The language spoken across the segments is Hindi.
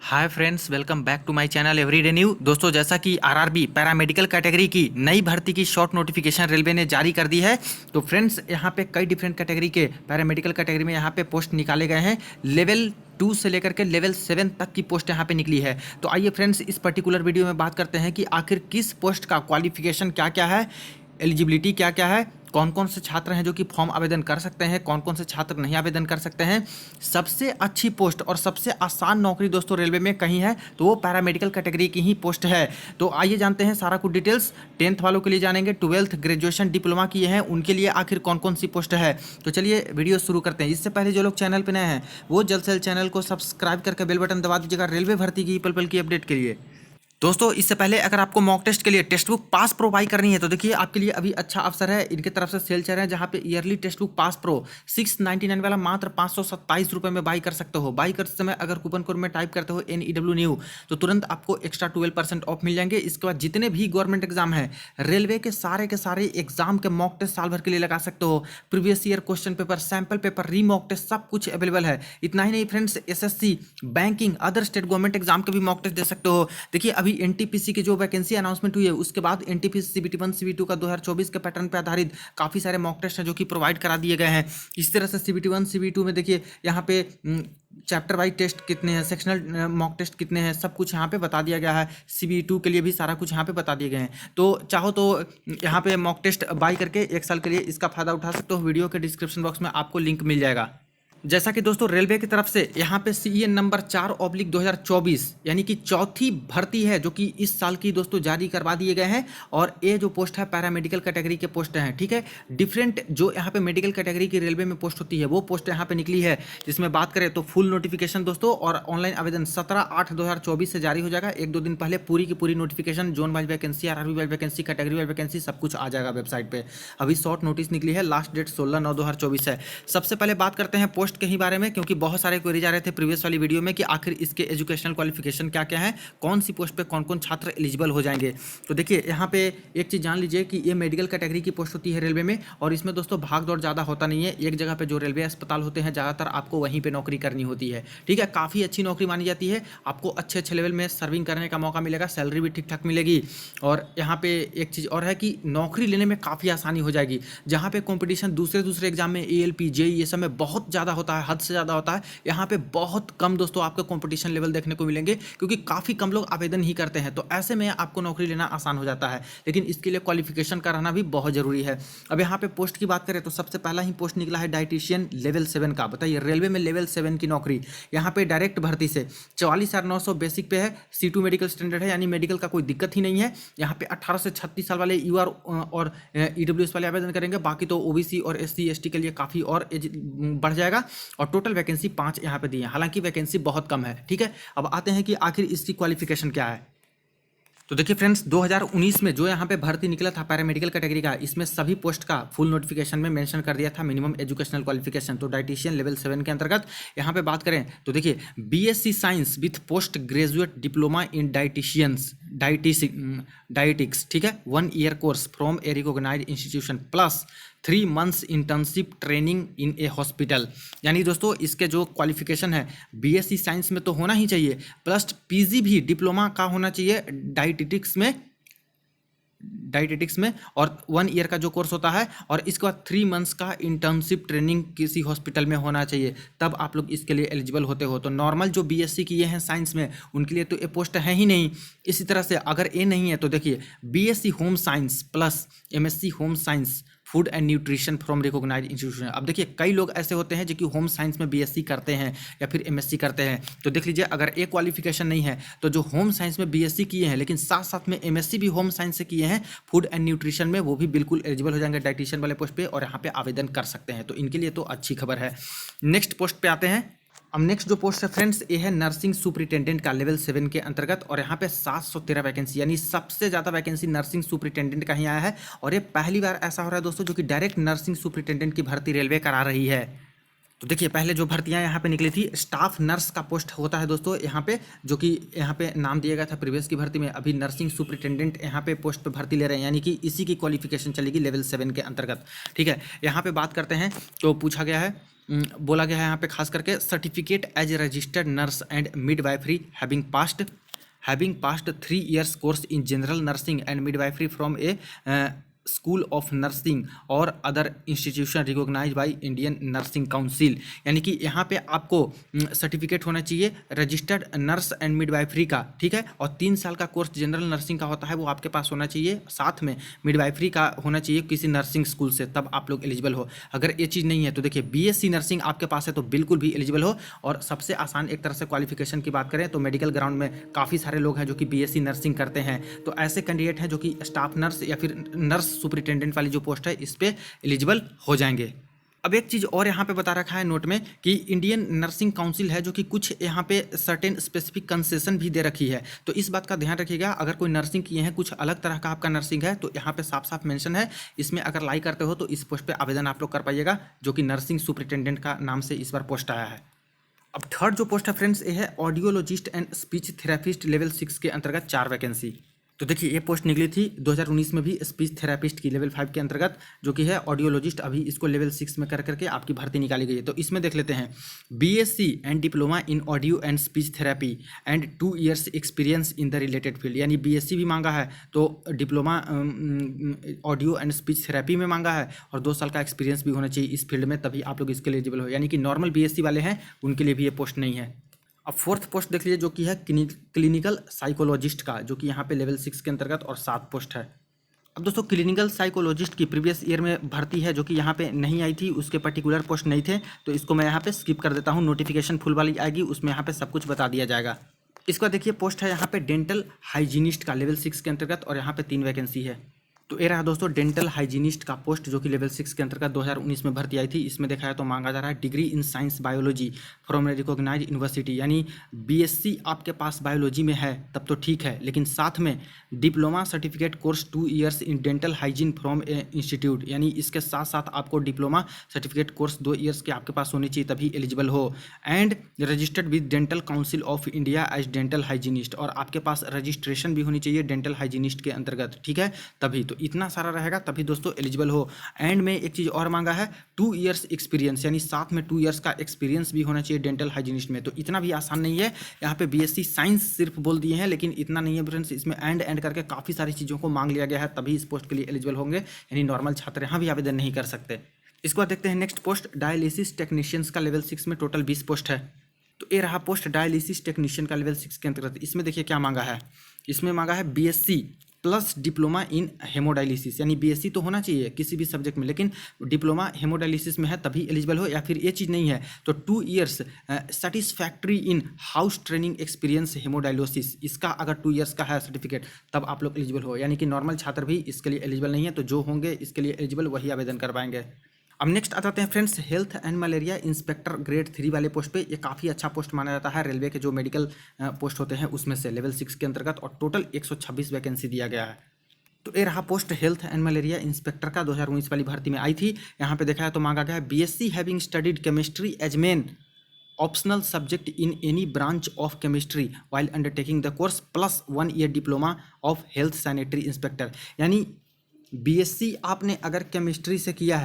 Hi friends, welcome back to my channel everyday new. दोस्तों, जैसा कि आरआरबी पैरामेडिकल कैटेगरी की नई भर्ती की शॉर्ट नोटिफिकेशन रेलवे ने जारी कर दी है। तो फ्रेंड्स, यहाँ पे कई डिफरेंट कैटेगरी के पैरामेडिकल कैटेगरी में यहाँ पे पोस्ट निकाले गए हैं। लेवल 2 से लेकर के लेवल 7 तक की पोस्ट यहाँ पे निकली है। तो आइए फ्रेंड्स, इस पर्टिकुलर वीडियो में बात करते हैं कि आखिर किस पोस्ट का क्वालिफिकेशन क्या क्या है, एलिजिबिलिटी क्या क्या है, कौन कौन से छात्र हैं जो कि फॉर्म आवेदन कर सकते हैं, कौन कौन से छात्र नहीं आवेदन कर सकते हैं। सबसे अच्छी पोस्ट और सबसे आसान नौकरी दोस्तों रेलवे में कहीं है तो वो पैरामेडिकल कैटेगरी की ही पोस्ट है। तो आइए जानते हैं सारा कुछ डिटेल्स। 10th वालों के लिए जानेंगे, 12th ग्रेजुएशन डिप्लोमा किए हैं उनके लिए आखिर कौन कौन सी पोस्ट है। तो चलिए वीडियो शुरू करते हैं। इससे पहले जो लोग चैनल पर नए हैं वो जल्द से जल्द चैनल को सब्सक्राइब करके बेल बटन दबा दीजिएगा रेलवे भर्ती की पल पल की अपडेट के लिए। दोस्तों, इससे पहले अगर आपको मॉक टेस्ट के लिए text book pass pro by करनी है तो देखिए आपके लिए अभी अच्छा अवसर है। इनके तरफ से सेल चल रहा है जहां पे yearly text book pass pro 699 वाला मात्र 527 रुपये में बाई कर सकते हो। बाई करते समय अगर कूपन कोड में टाइप करते हो NEW न्यू तो तुरंत आपको एक्स्ट्रा 12% ऑफ मिल जाएंगे। इसके बाद जितने भी गवर्नमेंट एग्जाम है रेलवे के सारे एग्जाम के मॉक टेस्ट साल भर के लिए लगा सकते हो। Previous year question paper, sample paper, री मॉक टेस्ट सब कुछ अवेलेबल है। इतना ही नहीं friends, SSC, banking, other state government exam के भी मॉक टेस्ट दे सकते हो। देखिए अभी NTPC के जो वैकेंसी अनाउंसमेंट हुई है उसके बाद NTPC CBT1 CBT2 का 2024 के पैटर्न पर आधारित काफ़ी सारे मॉक टेस्ट हैं जो कि प्रोवाइड करा दिए गए हैं। इस तरह से CBT1 CBT2 में देखिए यहाँ पे चैप्टर वाइज टेस्ट कितने हैं, सेक्शनल मॉक टेस्ट कितने हैं, सब कुछ यहाँ पे बता दिया गया है। CBT2 के लिए भी सारा कुछ यहाँ पे बता दिए गए हैं। तो चाहो तो यहाँ पे मॉक टेस्ट बाई करके 1 साल के लिए इसका फायदा उठा सकते हो। वीडियो के डिस्क्रिप्शन बॉक्स में आपको लिंक मिल जाएगा। जैसा कि दोस्तों रेलवे की तरफ से यहाँ पे CEN नंबर 4/2024 यानी कि चौथी भर्ती है जो कि इस साल की दोस्तों जारी करवा दिए गए हैं। और ये जो पोस्ट है पैरामेडिकल कैटेगरी के पोस्ट हैं, ठीक है। डिफरेंट जो यहाँ पे मेडिकल कैटेगरी की रेलवे में पोस्ट होती है वो पोस्ट यहाँ पे निकली है। जिसमें बात करें तो फुल नोटिफिकेशन दोस्तों और ऑनलाइन आवेदन 17/8/2024 से जारी हो जाएगा। 1-2 दिन पहले पूरी की पूरी notification, zone wise vacancy, RRB wise vacancy, category wise vacancy सब कुछ आ जाएगा वेबसाइट पर। अभी शॉर्ट नोटिस निकली है, लास्ट डेट 16/9/2024 है। सबसे पहले बात करते हैं पोस्ट के ही बारे में, क्योंकि बहुत सारे क्वेरीज आ रहे थे प्रीवियस वाली वीडियो में कि आखिर इसके एजुकेशनल क्वालिफिकेशन क्या क्या है, कौन सी पोस्ट पे कौन कौन छात्र एलिजिबल हो जाएंगे। तो देखिए यहाँ पे एक चीज़ जान लीजिए कि ये मेडिकल कैटेगरी की पोस्ट होती है रेलवे में और इसमें दोस्तों भाग दौड़ ज़्यादा होता नहीं है। एक जगह पे जो रेलवे अस्पताल होते हैं ज़्यादातर आपको वहीं पर नौकरी करनी होती है, ठीक है। काफ़ी अच्छी नौकरी मानी जाती है, आपको अच्छे अच्छे लेवल में सर्विंग करने का मौका मिलेगा, सैलरी भी ठीक ठाक मिलेगी। और यहाँ पे एक चीज़ और है कि नौकरी लेने में काफ़ी आसानी हो जाएगी। जहाँ पे कॉम्पिटिशन दूसरे एग्जाम में ALP JEE ये सब में बहुत ज़्यादा होता है, हद से ज़्यादा होता है, यहाँ पे बहुत कम दोस्तों आपको कंपटीशन लेवल देखने को मिलेंगे क्योंकि काफ़ी कम लोग आवेदन ही करते हैं। तो ऐसे में आपको नौकरी लेना आसान हो जाता है, लेकिन इसके लिए क्वालिफिकेशन का रहना भी बहुत ज़रूरी है। अब यहाँ पे पोस्ट की बात करें तो सबसे पहला ही पोस्ट निकला है डाइटिशियन लेवल 7 का। बताइए रेलवे में लेवल 7 की नौकरी यहाँ पे डायरेक्ट भर्ती से 44,900 बेसिक पे है। C2 मेडिकल स्टैंडर्ड है, यानी मेडिकल का कोई दिक्कत ही नहीं है। यहाँ पे 18 से 36 साल वाले UR और EWS वाले आवेदन करेंगे, बाकी तो OBC और SC ST के लिए काफ़ी और एज बढ़ जाएगा। और टोटल वैकेंसी 5 यहाँ पे दी है, हालांकि वैकेंसी बहुत कम है, ठीक है। अब आते हैं कि आखिर इसकी क्वालिफिकेशन क्या है। तो देखिए फ्रेंड्स, 2019 में जो यहाँ पे भर्ती निकला था पैरामेडिकल कैटेगरी का, इसमें सभी पोस्ट का फुल नोटिफिकेशन में मेंशन कर दिया था मिनिमम एजुकेशनल क्वालिफिकेशन। तो डाइटिशियन लेवल 7 के अंतर्गत यहाँ पे बात करें तो देखिए BSc science with post graduate diploma in dietetics, ठीक है। 1 year course from a recognised institution plus 3 months internship training in a hospital. यानी दोस्तों इसके जो क्वालिफिकेशन है BSc साइंस में तो होना ही चाहिए, प्लस PG भी डिप्लोमा का होना चाहिए डाइटेटिक्स में और 1 ईयर का जो कोर्स होता है, और इसके बाद 3 months का इंटर्नशिप ट्रेनिंग किसी हॉस्पिटल में होना चाहिए, तब आप लोग इसके लिए एलिजिबल होते हो। तो नॉर्मल जो BSc किए हैं साइंस में उनके लिए तो ये पोस्ट है ही नहीं। इसी तरह से अगर ये नहीं है तो देखिए BSc home science plus MSc home science food and nutrition from recognised institution. अब देखिए कई लोग ऐसे होते हैं जो कि होम साइंस में BSc करते हैं या फिर MSc करते हैं। तो देख लीजिए अगर एक क्वालिफिकेशन नहीं है तो जो होम साइंस में BSc किए हैं लेकिन साथ साथ में MSc भी होम साइंस से किए हैं फूड एंड न्यूट्रिशन में, वो भी बिल्कुल एलिजिबल हो जाएंगे डाइटिशियन वाले पोस्ट पे और यहाँ पे आवेदन कर सकते हैं। तो इनके लिए तो अच्छी खबर है। नेक्स्ट पोस्ट पे आते हैं। अब नेक्स्ट जो पोस्ट है फ्रेंड्स ये है नर्सिंग सुपरिटेंडेंट का लेवल 7 के अंतर्गत, और यहाँ पे 713 वैकेंसी, यानी सबसे ज़्यादा वैकेंसी नर्सिंग सुपरिटेंडेंट का ही आया है। और ये पहली बार ऐसा हो रहा है दोस्तों जो कि डायरेक्ट नर्सिंग सुपरिटेंडेंट की भर्ती रेलवे करा रही है। तो देखिए पहले जो भर्तियां यहाँ पे निकली थी स्टाफ नर्स का पोस्ट होता है दोस्तों यहाँ पे, जो कि यहाँ पे नाम दिया गया था प्रीवियस की भर्ती में। अभी नर्सिंग सुपरिटेंडेंट यहाँ पे पोस्ट पे भर्ती ले रहे हैं, यानी कि इसी की क्वालिफिकेशन चलेगी लेवल 7 के अंतर्गत, ठीक है। यहाँ पे बात करते हैं तो पूछा गया है बोला गया है यहाँ पे खास करके certificate as registered nurse and midwifery having passed 3 years course in general nursing and midwifery from a school of nursing और other institution recognise by Indian nursing council. यानी कि यहाँ पे आपको सर्टिफिकेट होना चाहिए रजिस्टर्ड नर्स एंड मिडवाइफरी का, ठीक है, और 3 साल का कोर्स जनरल नर्सिंग का होता है वो आपके पास होना चाहिए, साथ में मिडवाइफरी का होना चाहिए किसी नर्सिंग स्कूल से, तब आप लोग एलिजिबल हो। अगर ये चीज़ नहीं है तो देखिए बीएससी नर्सिंग आपके पास है तो बिल्कुल भी एलिजिबल हो। और सबसे आसान एक तरह से क्वालिफिकेशन की बात करें तो मेडिकल ग्राउंड में काफ़ी सारे लोग हैं जो कि बीएससी नर्सिंग करते हैं, तो ऐसे कैंडिडेट हैं जो कि स्टाफ नर्स या फिर नर्स सुपरिटेंडेंट वाली जो पोस्ट है इस पे एलिजिबल हो जाएंगे। अब एक चीज़ और यहाँ पे बता रखा है नोट में कि इंडियन नर्सिंग काउंसिल है जो कि कुछ यहाँ पे सर्टेन स्पेसिफिक कंसेशन भी दे रखी है, तो इस बात का ध्यान रखिएगा। अगर कोई नर्सिंग किए हैं, कुछ अलग तरह का आपका नर्सिंग है, तो यहाँ पे साफ साफ मेंशन है, इसमें अगर लाई करते हो तो इस पोस्ट पे आवेदन आप लोग कर पाइएगा, जो कि नर्सिंग सुपरिटेंडेंट का नाम से इस बार पोस्ट आया है। अब थर्ड जो पोस्ट है फ्रेंड्स ये है audiologist and speech therapist level 6 के अंतर्गत 4 वैकेंसी। तो देखिए ये पोस्ट निकली थी 2019 में भी स्पीच थेरेपिस्ट की लेवल 5 के अंतर्गत, जो कि है ऑडियोलॉजिस्ट, अभी इसको लेवल 6 में कर करके आपकी भर्ती निकाली गई है। तो इसमें देख लेते हैं BSc and diploma in audio and speech therapy and 2 years experience in the related field, यानी बीएससी भी मांगा है, तो diploma audio and speech therapy में मांगा है, और 2 साल का एक्सपीरियंस भी होना चाहिए इस फील्ड में, तभी आप लोग इसके लिए एलिजिबल हो। यानी कि नॉर्मल बीएससी वाले हैं उनके लिए भी ये पोस्ट नहीं है। अब फोर्थ पोस्ट देख लीजिए जो कि है क्लिनिकल साइकोलॉजिस्ट का, जो कि यहाँ पे लेवल 6 के अंतर्गत और 7 पोस्ट है। अब दोस्तों क्लिनिकल साइकोलॉजिस्ट की प्रीवियस ईयर में भर्ती है जो कि यहाँ पे नहीं आई थी, उसके पर्टिकुलर पोस्ट नहीं थे, तो इसको मैं यहाँ पे स्किप कर देता हूँ। नोटिफिकेशन फुल वाली आएगी, उसमें यहाँ पे सब कुछ बता दिया जाएगा। इसका देखिए पोस्ट है यहाँ पे डेंटल हाइजीनिस्ट का लेवल 6 के अंतर्गत, और यहाँ पे 3 वैकेंसी है। तो ये रहा दोस्तों डेंटल हाइजीनिस्ट का पोस्ट, जो कि लेवल 6 के अंतर्गत 2019 में भर्ती आई थी। इसमें देखा है तो मांगा जा रहा है degree in science biology from recognise university, यानी बीएससी आपके पास बायोलॉजी में है तब तो ठीक है, लेकिन साथ में diploma certificate course 2 years in dental hygiene from A institute, यानी इसके साथ साथ आपको डिप्लोमा सर्टिफिकेट कोर्स 2 years के आपके पास होनी चाहिए तभी एलिजिबल हो। And registered with dental council of India as dental hygienist, और आपके पास रजिस्ट्रेशन भी होनी चाहिए डेंटल हाइजीनिस्ट के अंतर्गत, ठीक है, तभी। तो इतना सारा रहेगा तभी दोस्तों एलिजिबल हो। एंड में एक चीज़ और मांगा है 2 years एक्सपीरियंस, यानी साथ में 2 years का एक्सपीरियंस भी होना चाहिए डेंटल हाइजीनिस्ट में। तो इतना भी आसान नहीं है, यहाँ पे बीएससी साइंस सिर्फ बोल दिए हैं, लेकिन इतना नहीं है फ्रेंड्स, इसमें एंड करके काफ़ी सारी चीज़ों को मांग लिया गया है, तभी इस पोस्ट के लिए एलिजिबल होंगे, यानी नॉर्मल छात्र यहाँ भी आवेदन नहीं कर सकते। इसके बाद देखते हैं नेक्स्ट पोस्ट डायलिसिस टेक्नीशियंस का लेवल 6 में टोटल 20 पोस्ट है। तो ये रहा पोस्ट डायलिसिस टेक्नीशियन का लेवल 6 के अंतर्गत। इसमें देखिए क्या मांगा है, इसमें मांगा है बीएससी प्लस डिप्लोमा इन हेमोडायलिसिस, यानी बीएससी तो होना चाहिए किसी भी सब्जेक्ट में, लेकिन डिप्लोमा हेमोडायलिसिस में है तभी एलिजिबल हो, या फिर ये चीज़ नहीं है तो 2 years satisfactory in house training experience hemodialysis, इसका अगर 2 years का है सर्टिफिकेट तब आप लोग एलिजिबल हो। यानी कि नॉर्मल छात्र भी इसके लिए एलिजिबल नहीं है, तो जो होंगे इसके लिए एलिजिबल वही आवेदन कर पाएंगे। अब नेक्स्ट आ जाते हैं friends health and malaria inspector grade 3 वाले पोस्ट पे। ये काफ़ी अच्छा पोस्ट माना जाता है रेलवे के जो मेडिकल पोस्ट होते हैं उसमें से, लेवल 6 के अंतर्गत, और टोटल 126 वैकेंसी दिया गया है। तो ये रहा post health and malaria inspector का, 2019 वाली भर्ती में आई थी। यहाँ पे देखा है तो मांगा गया है BSc having studied chemistry as main optional subject in any branch of chemistry while undertaking the course plus 1 year diploma of health sanitary inspector, यानी बीएससी आपने अगर केमिस्ट्री से किया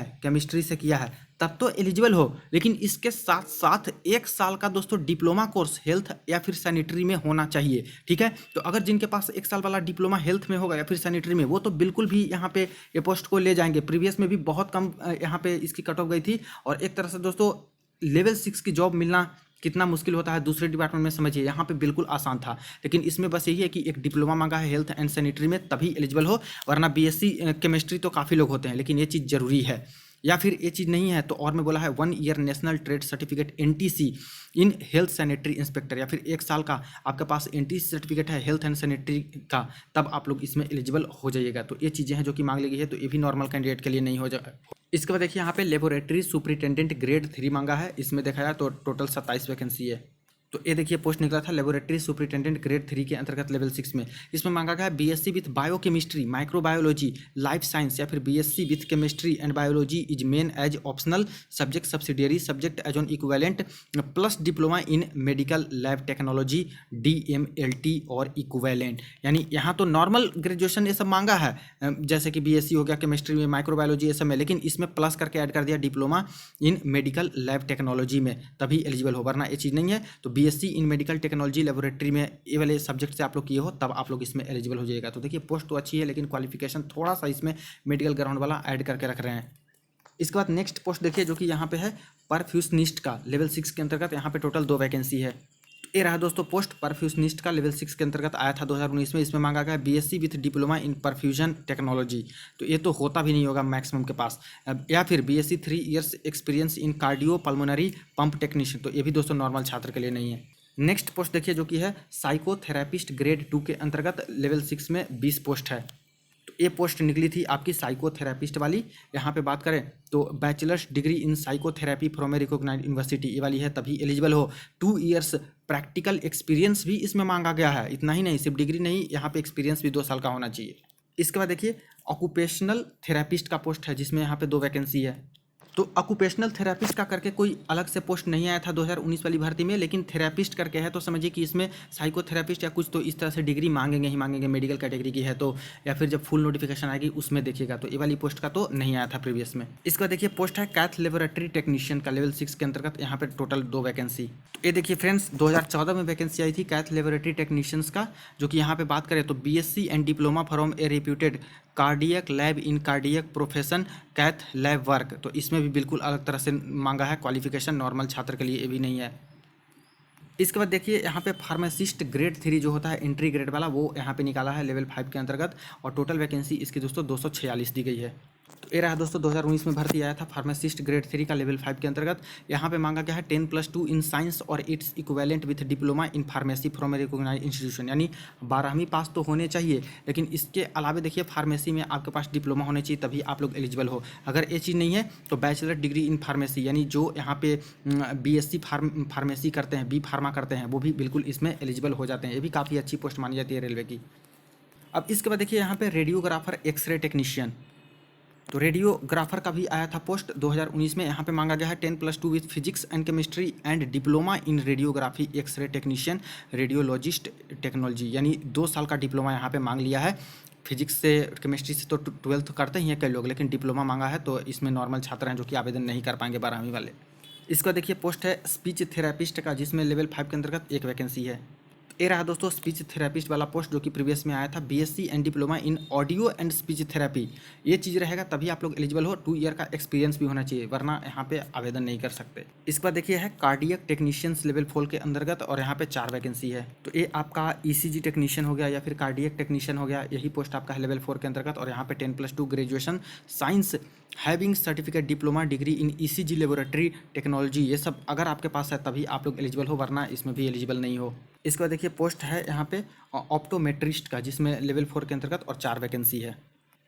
है तब तो एलिजिबल हो, लेकिन इसके साथ साथ 1 साल का दोस्तों डिप्लोमा कोर्स हेल्थ या फिर सैनिटरी में होना चाहिए, ठीक है। तो अगर जिनके पास 1 साल वाला डिप्लोमा हेल्थ में होगा या फिर सैनिटरी में, वो तो बिल्कुल भी यहाँ पे ये पोस्ट को ले जाएंगे। प्रीवियस में भी बहुत कम यहाँ पे इसकी कट ऑफ गई थी, और एक तरह से दोस्तों लेवल 6 की जॉब मिलना कितना मुश्किल होता है दूसरे डिपार्टमेंट में, समझिए यहाँ पे बिल्कुल आसान था। लेकिन इसमें बस यही है कि एक डिप्लोमा मांगा है हेल्थ एंड सैनिटरी में तभी एलिजिबल हो, वरना बीएससी केमिस्ट्री तो काफ़ी लोग होते हैं, लेकिन ये चीज़ जरूरी है। या फिर ये चीज़ नहीं है तो और में बोला है 1 year national trade certificate NTC in health sanitary inspector, या फिर 1 साल का आपके पास एनटीसी सर्टिफिकेट है हेल्थ एंड सैनिटरी का, तब आप लोग इसमें एलिजिबल हो जाइएगा। तो ये चीज़ें हैं जो कि मांग ली गई है, तो ये भी नॉर्मल कैंडिडेट के लिए नहीं हो जाए। इसके बाद देखिए यहाँ पे लेबोरेटरी सुपरिटेंडेंट ग्रेड 3 मांगा है। इसमें देखा जाए तो टोटल 27 वैकेंसी है। तो ये देखिए पोस्ट निकला था लेबोरेटरी सुपरिटेंडेंट ग्रेड 3 के अंतर्गत लेवल 6 में। इसमें मांगा गया है BSc with biochemistry, microbiology, life science या फिर BSc with chemistry and biology is main as optional subject, subsidiary subject as on equivalent plus diploma in medical lab technology DMLT और इक्विवेलेंट। यानी यहाँ तो नॉर्मल ग्रेजुएशन ये सब मांगा है, जैसे कि बीएससी हो गया केमिस्ट्री में, माइक्रोबायोलॉजी ये सब में, लेकिन इसमें प्लस करके ऐड कर दिया diploma in medical lab technology में, तभी एलिजिबल हो, वरना ये चीज़ नहीं है। तो BSc in medical technology laboratory में ये वाले सब्जेक्ट से आप लोग किए हो तब आप लोग इसमें एलिजिबल हो जाएगा। तो देखिए पोस्ट तो अच्छी है, लेकिन क्वालिफिकेशन थोड़ा सा इसमें मेडिकल ग्राउंड वाला ऐड करके रख रहे हैं। इसके बाद नेक्स्ट पोस्ट देखिए जो कि यहाँ पे है परफ्यूशनिस्ट का लेवल 6 के अंतर्गत, यहाँ पे टोटल 2 वैकेंसी है। तो ये रहा दोस्तों पोस्ट परफ्यूशनिस्ट का लेवल 6 के अंतर्गत आया था 2019 में। इसमें मांगा गया BSc with diploma in perfusion technology, तो ये तो होता भी नहीं होगा मैक्सिमम के पास, या फिर BSc 3 years experience in cardio pulmonary pump technician, तो ये भी दोस्तों नॉर्मल छात्र के लिए नहीं है। नेक्स्ट पोस्ट देखिए जो कि है साइकोथेरेपिस्ट ग्रेड 2 के अंतर्गत लेवल 6 में 20 पोस्ट है। तो ये पोस्ट निकली थी आपकी साइकोथेरेपिस्ट वाली। यहाँ पे बात करें तो bachelor's degree in psychotherapy from a recognised university ये वाली है तभी एलिजिबल हो। 2 इयर्स प्रैक्टिकल एक्सपीरियंस भी इसमें मांगा गया है। इतना ही नहीं, सिर्फ डिग्री नहीं, यहाँ पे एक्सपीरियंस भी 2 साल का होना चाहिए। इसके बाद देखिए ऑक्यूपेशनल थेरेपिस्ट का पोस्ट है जिसमें यहाँ पे 2 वैकेंसी है। तो ऑक्यूपेशनल थेरेपिस्ट का करके कोई अलग से पोस्ट नहीं आया था 2019 वाली भर्ती में, लेकिन थेरेपिस्ट करके है, तो समझिए कि इसमें साइकोथेरेपिस्ट या कुछ तो इस तरह से डिग्री मांगेंगे ही मांगेंगे, मेडिकल कैटेगरी की है तो, या फिर जब फुल नोटिफिकेशन आएगी उसमें देखिएगा। तो ये वाली पोस्ट का तो नहीं आया था प्रीवियस में। इसका देखिए पोस्ट है कैथ लेबोरेटरी टेक्नीशियन का लेवल 6 के अंतर्गत, यहाँ पे टोटल 2 वैकेंसी। तो ये देखिए फ्रेंड्स 2014 में वैकेंसी आई थी कैथ लेबोरेटरी टेक्नीशियंस का, जो कि यहाँ पे बात करें तो BSc and diploma from a reputed cardiac lab in cardiac profession cath lab work, तो इसमें भी बिल्कुल अलग तरह से मांगा है क्वालिफिकेशन, नॉर्मल छात्र के लिए ये भी नहीं है। इसके बाद देखिए यहाँ पे फार्मासिस्ट ग्रेड 3 जो होता है एंट्री ग्रेड वाला, वो यहाँ पे निकाला है लेवल 5 के अंतर्गत, और टोटल वैकेंसी इसकी दोस्तों 246 दी गई है। तो ये रहा दोस्तों 2019 में भर्ती आया था फार्मासिस्ट ग्रेड 3 का लेवल 5 के अंतर्गत। यहाँ पे मांगा गया है 10+2 इन साइंस और its equivalent with diploma in pharmacy from a recognised institution, यानी 12वीं पास तो होने चाहिए, लेकिन इसके अलावा देखिए फार्मेसी में आपके पास डिप्लोमा होने चाहिए तभी आप लोग एलिजिबल हो। अगर ये चीज़ नहीं है तो बैचलर डिग्री इन फार्मेसी, यानी जो यहाँ पे बीएससी फार्मेसी करते हैं, बी फार्मा करते हैं, वो भी बिल्कुल इसमें एलिजिबल हो जाते हैं। ये भी काफ़ी अच्छी पोस्ट मानी जाती है रेलवे की। अब इसके बाद देखिए यहाँ पे रेडियोग्राफर एक्सरे टेक्नीशियन, तो रेडियोग्राफर का भी आया था पोस्ट 2019 में। यहाँ पे मांगा गया है 10+2 with physics and chemistry and diploma in radiography x-ray technician radiologist technology, यानी 2 साल का डिप्लोमा यहाँ पे मांग लिया है। फिजिक्स से केमिस्ट्री से तो 12th करते ही हैं कई लोग, लेकिन डिप्लोमा मांगा है, तो इसमें नॉर्मल छात्र हैं जो कि आवेदन नहीं कर पाएंगे 12वीं वाले। इसका देखिए पोस्ट है स्पीच थेरेपिस्ट का, जिसमें लेवल 5 के अंतर्गत 1 वैकेंसी है। ये रहा दोस्तों स्पीच थेरेपिस्ट वाला पोस्ट जो कि प्रीवियस में आया था, BSc and diploma in audio and speech therapy, ये चीज़ रहेगा तभी आप लोग एलिजिबल हो। 2 ईयर का एक्सपीरियंस भी होना चाहिए, वरना यहाँ पे आवेदन नहीं कर सकते। इसके बाद देखिए है कार्डियक टेक्नीशियंस लेवल 4 के अंतर्गत, और यहाँ पे 4 वैकेंसी है। तो ये आपका ईसीजी टेक्नीशियन हो गया या फिर कार्डियक टेक्नीशियन हो गया, यही पोस्ट आपका है लेवल 4 के अंतर्गत, और यहाँ पे 10+2 graduation science having certificate diploma degree in ECG laboratory technology, ये सब अगर आपके पास है तभी आप लोग एलिजिबल हो, वरना इसमें भी एलिजिबल नहीं हो। इसके बाद देखिए पोस्ट है यहाँ पे ऑप्टोमेट्रिस्ट का, जिसमें लेवल 4 के अंतर्गत और 4 वैकेंसी है।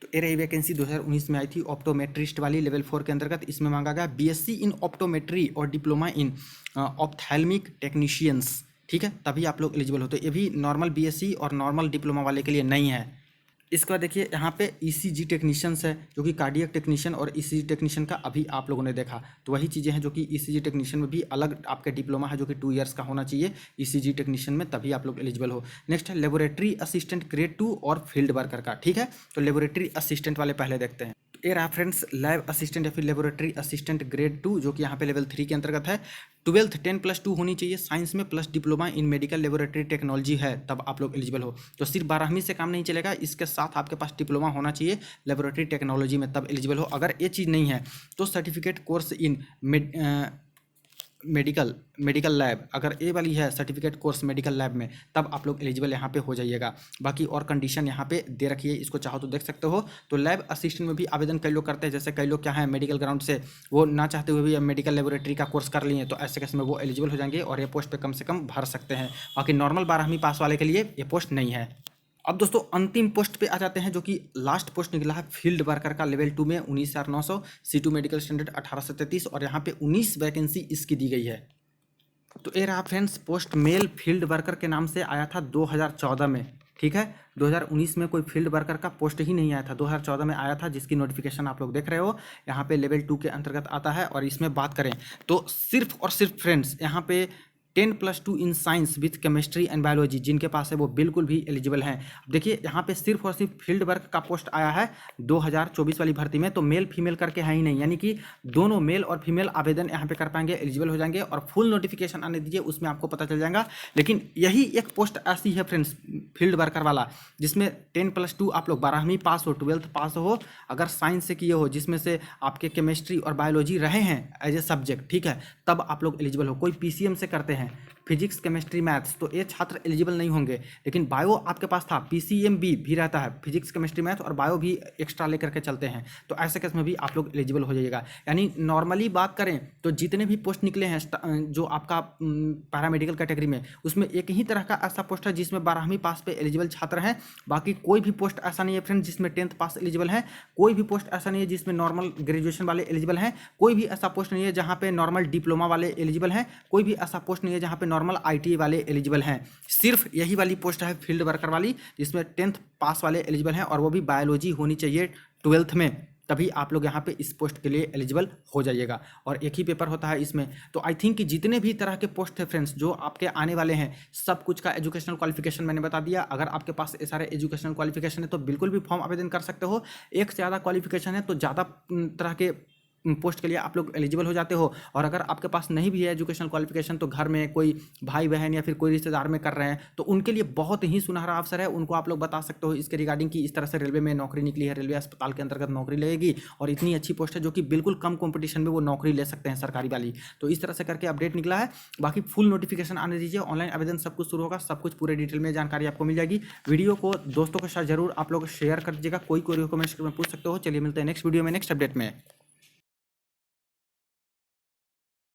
तो ये रही वैकेंसी 2019 में आई थी ऑप्टोमेट्रिस्ट वाली लेवल 4 के अंतर्गत। इसमें मांगा गया बीएससी इन ऑप्टोमेट्री और डिप्लोमा इन ऑप्थेल्मिक टेक्नीशियंस, ठीक है, तभी आप लोग एलिजिबल होते। ये भी नॉर्मल बीएससी और नॉर्मल डिप्लोमा वाले के लिए नहीं है। इसके बाद देखिए यहाँ पे ईसीजी टेक्नीशियंस है, जो कि कार्डियक टेक्नीशियन और ईसीजी टेक्नीशियन का अभी आप लोगों ने देखा, तो वही चीज़ें हैं जो कि ईसीजी टेक्नीशियन में भी अलग आपके डिप्लोमा है जो कि 2 ईयर्स का होना चाहिए ईसीजी टेक्नीशियन में, तभी आप लोग एलिजिबल हो। नेक्स्ट है लेबोरेटरी असिस्टेंट ग्रेड 2 और फील्ड वर्कर का, ठीक है। तो लेबोरेटरी असिस्टेंट वाले पहले देखते हैं। ये रहा फ्रेंड्स लैब असिस्टेंट या फिर लेबोरेटरी असिस्टेंट ग्रेड 2, जो कि यहाँ पे लेवल 3 के अंतर्गत है। 12th 10+2 होनी चाहिए साइंस में, plus diploma in medical laboratory technology है, तब आप लोग एलिजिबल हो। तो सिर्फ 12वीं से काम नहीं चलेगा, इसके साथ आपके पास डिप्लोमा होना चाहिए लेबोरेटरी टेक्नोलॉजी में, तब एलिजिबल हो। अगर ये चीज़ नहीं है तो certificate course in medical lab, अगर ए वाली है सर्टिफिकेट कोर्स मेडिकल लैब में, तब आप लोग एलिजिबल यहाँ पे हो जाइएगा। बाकी और कंडीशन यहाँ पे दे रखी है, इसको चाहो तो देख सकते हो। तो लैब असिस्टेंट में भी आवेदन कई लोग करते हैं, जैसे कई लोग क्या है मेडिकल ग्राउंड से वो ना चाहते हुए भी मेडिकल लेबोरेटरी का कोर्स कर लिए, तो ऐसे केस में वो एलिजिबल हो जाएंगे और ये पोस्ट पे कम से कम भर सकते हैं। बाकी नॉर्मल 12वीं पास वाले के लिए ये पोस्ट नहीं है। अब दोस्तों अंतिम पोस्ट पे आ जाते हैं, जो कि लास्ट पोस्ट निकला है फील्ड वर्कर का लेवल 2 में 19,900, C2 मेडिकल स्टैंडर्ड 1833, और यहाँ पे 19 वैकेंसी इसकी दी गई है। तो ये रहा friends post mail field worker के नाम से आया था 2014 में, ठीक है। 2019 में कोई फील्ड वर्कर का पोस्ट ही नहीं आया था, 2014 में आया था, जिसकी नोटिफिकेशन आप लोग देख रहे हो यहाँ पे लेवल 2 के अंतर्गत आता है। और इसमें बात करें तो सिर्फ और सिर्फ फ्रेंड्स यहाँ पे 10+2 in science with chemistry and biology जिनके पास है वो बिल्कुल भी एलिजिबल हैं। अब देखिए यहाँ पे सिर्फ और सिर्फ फील्ड वर्क का पोस्ट आया है 2024 वाली भर्ती में, तो मेल फीमेल करके है ही नहीं, यानी कि दोनों मेल और फीमेल आवेदन यहाँ पे कर पाएंगे, एलिजिबल हो जाएंगे। और फुल नोटिफिकेशन आने दीजिए, उसमें आपको पता चल जाएगा। लेकिन यही एक पोस्ट ऐसी है फ्रेंड्स फील्ड वर्कर वाला जिसमें 10+2 आप लोग 12वीं पास हो, 12th पास हो, अगर साइंस से किए हो, जिसमें से आपके केमिस्ट्री और बायोलॉजी रहे हैं एज ए सब्जेक्ट, ठीक है, तब आप लोग एलिजिबल हो। कोई पीसीएम से करते हैं फिजिक्स केमिस्ट्री मैथ्स तो ये छात्र एलिजिबल नहीं होंगे। लेकिन बायो आपके पास था, पीसीएम भी रहता है, फिजिक्स केमिस्ट्री मैथ्स और बायो भी एक्स्ट्रा लेकर के चलते हैं, तो ऐसे केस में भी आप लोग एलिजिबल हो जाइएगा। यानी नॉर्मली बात करें तो जितने भी पोस्ट निकले हैं जो आपका पैरामेडिकल कैटेगरी में, उसमें एक ही तरह का ऐसा पोस्ट है जिसमें 12वीं पास पे एलिजिबल छात्र हैं। बाकी कोई भी पोस्ट ऐसा नहीं है फ्रेंड जिसमें 10th पास एलिजिबल है, कोई भी पोस्ट ऐसा नहीं है जिसमें नॉर्मल ग्रेजुएशन वाले एलिजिबल हैं, कोई भी ऐसा पोस्ट नहीं है जहाँ पे नॉर्मल डिप्लोमा वाले एलिजिबल हैं, कोई भी ऐसा पोस्ट नहीं है जहाँ पे नॉर्मल आईटीआई वाले एलिजिबल हैं। सिर्फ यही वाली पोस्ट है फील्ड वर्कर वाली जिसमें 10th पास वाले एलिजिबल हैं, और वो भी बायोलॉजी होनी चाहिए 12th में, तभी आप लोग यहाँ पे इस पोस्ट के लिए एलिजिबल हो जाइएगा। और एक ही पेपर होता है इसमें। तो आई थिंक कि जितने भी तरह के पोस्ट है फ्रेंड्स जो आपके आने वाले हैं, सब कुछ का एजुकेशनल क्वालिफिकेशन मैंने बता दिया। अगर आपके पास ये सारे एजुकेशनल क्वालिफिकेशन है तो बिल्कुल भी फॉर्म आवेदन कर सकते हो। एक से ज़्यादा क्वालिफिकेशन है तो ज़्यादा तरह के पोस्ट के लिए आप लोग एलिजिबल हो जाते हो। और अगर आपके पास नहीं भी है एजुकेशनल क्वालिफिकेशन, तो घर में कोई भाई बहन या फिर कोई रिश्तेदार में कर रहे हैं, तो उनके लिए बहुत ही सुनहरा अवसर है। उनको आप लोग बता सकते हो इसके रिगार्डिंग कि इस तरह से रेलवे में नौकरी निकली है, रेलवे अस्पताल के अंतर्गत नौकरी लगेगी, और इतनी अच्छी पोस्ट है जो कि बिल्कुल कम कॉम्पिटिशन में वो नौकरी ले सकते हैं सरकारी वाली। तो इस तरह से करके अपडेट निकला है। बाकी फुल नोटिफिकेशन आने दीजिए, ऑनलाइन आवेदन सब कुछ शुरू होगा, सब कुछ पूरे डिटेल में जानकारी आपको मिल जाएगी। वीडियो को दोस्तों के साथ जरूर आप लोग शेयर कर दीजिएगा। कोई रिकमेंड में पूछ सकते हो। चलिए मिलते हैं नेक्स्ट वीडियो में नेक्स्ट अपडेट में।